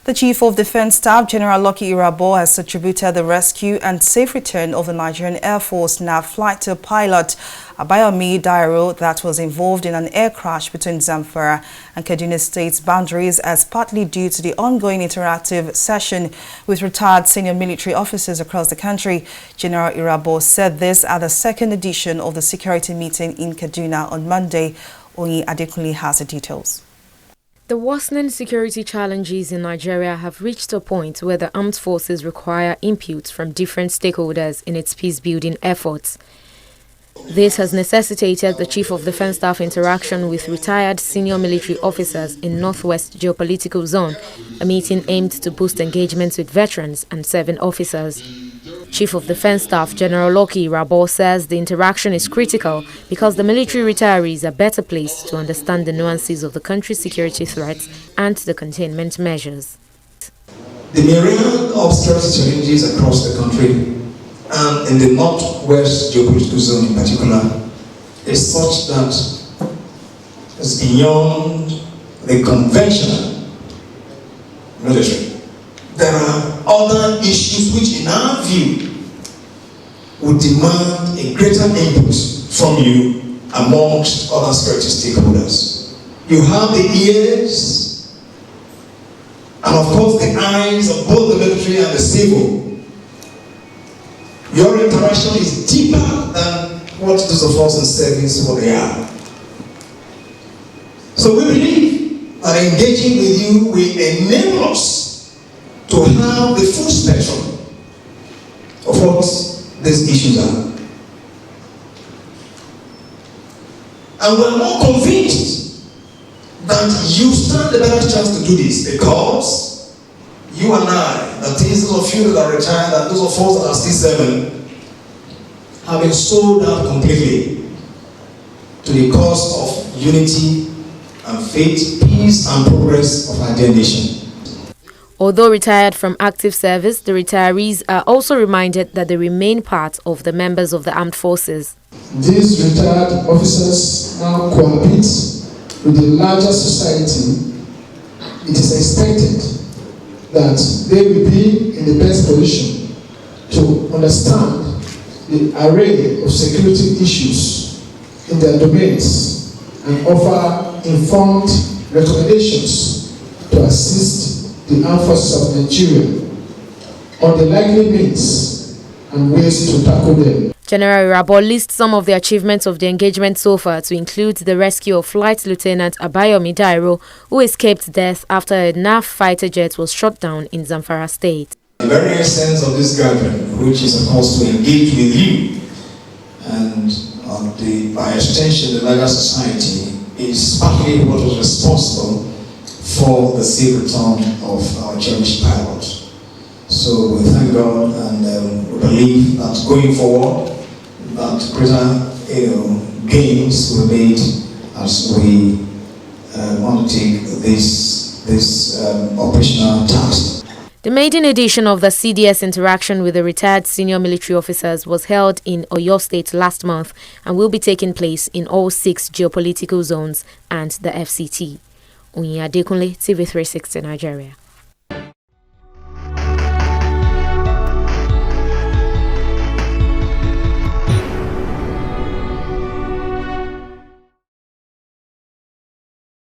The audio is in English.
The Chief of Defense Staff, General Lucky Irabo, has attributed the rescue and safe return of the Nigerian Air Force NAV fighter pilot Abayomi Dairo that was involved in an air crash between Zamfara and Kaduna states boundaries as partly due to the ongoing interactive session with retired senior military officers across the country. General Irabo said this at the second edition of the security meeting in Kaduna on Monday. Oyin Adekunle has the details. The worsening security challenges in Nigeria have reached a point where the armed forces require input from different stakeholders in its peace-building efforts. This has necessitated the Chief of Defense Staff interaction with retired senior military officers in Northwest Geopolitical Zone, a meeting aimed to boost engagements with veterans and serving officers. Chief of Defense Staff General Lucky Irabo says the interaction is critical because the military retirees are better placed to understand the nuances of the country's security threats and the containment measures. The myriad of security challenges across the country and in the Northwest Geopolitical Zone in particular is such that it's beyond the conventional military. There are other issues which, in our view, would demand a greater input from you amongst other security stakeholders. You have the ears and, of course, the eyes of both the military and the civil. Your interaction is deeper than what those of us in service what they are. So we believe that engaging with you will enable us to have the full spectrum of what these issues are. And we're more convinced that you stand a better chance to do this because you and I, that is those of you that are retired and those of us that are still serving, have been sold out completely to the cause of unity and faith, peace and progress of our dear nation. Although retired from active service, the retirees are also reminded that they remain part of the members of the armed forces. These retired officers now cohabit with the larger society. It is expected that they will be in the best position to understand the array of security issues in their domains and offer informed recommendations to assist the armed forces of Nigeria on the likely means and ways to tackle them. General Irabo lists some of the achievements of the engagement so far to include the rescue of Flight Lieutenant Abayomi Dairo, who escaped death after a NAV fighter jet was shot down in Zamfara state. The very essence of this gathering, which is of course to engage with you and by extension the larger society, is partly what was responsible for the safe return of our cherished pilot. So we thank God and we believe that going forward, that greater gains will be made as we undertake this operational task. The maiden edition of the CDS interaction with the retired senior military officers was held in Oyo State last month and will be taking place in all 6 geopolitical zones and the FCT. Oyin Adekunle, TV 360 Nigeria.